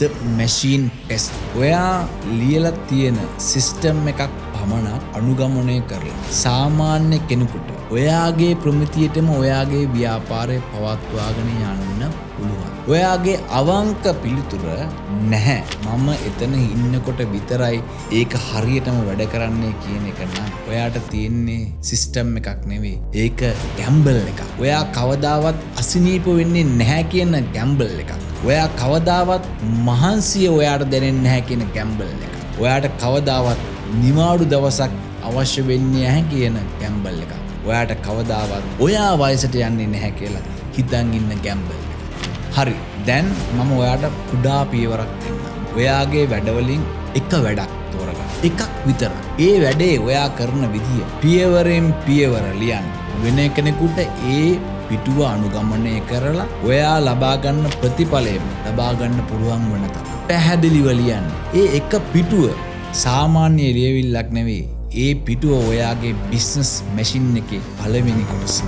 The machine test. ඔයා ලියලා තියෙන සිස්ටම් එකක් පමණක් අනුගමනය කරලා සාමාන්‍ය කෙනෙකුට ඔයාගේ ප්‍රමිතියටම ඔයාගේ ව්‍යාපාරය පවත්වාගෙන යන්න පුළුවන්. ඔයාගේ අවංක පිළිතුර නැහැ. මම එතන ඉන්නකොට විතරයි ඒක හරියටම වැඩ කරන්නේ කියන එක නම් ඔයාට තියෙන්නේ සිස්ටම් එකක් නෙවෙයි. ඒක ගැම්බල් එකක්. ඔයා කවදාවත් අසනීප වෙන්නේ නැහැ කියන ගැම්බල් එකක්. ඔයා කවදාවත් මහන්සිය ඔයාට දැනෙන්නේ නැහැ කියන ගැම්බල් එක. ඔයාට කවදාවත් නිවාඩු දවසක් අවශ්‍ය වෙන්නේ නැහැ කියන ගැම්බල් එක. ඔයාට කවදාවත් ඔයා වයසට යන්නේ නැහැ කියලා හිතන් ඉන්න ගැම්බල් එක. හරි. දැන් මම ඔයාට කුඩා පියවරක් දෙන්නම්. ඔයාගේ වැඩවලින් එක වැඩක් තෝරගන්න. එකක් විතර. ඒ වැඩේ ඔයා කරන විදිය පියවරෙන් පියවර ලියන්න. වෙන කෙනෙකුට ඒ පිටුව අනුගමනය කරලා ඔයා ලබා ගන්න ප්‍රතිඵලයම ලබා ගන්න පුළුවන් වෙන තරම් පැහැදිලිව ලියන්න. ඒ එක පිටුව සාමාන්‍ය ලියවිල්ලක් නෙවෙයි. ඒ පිටුව ඔයාගේ බිස්නස් මැෂින් එකේ පළවෙනි කොටස.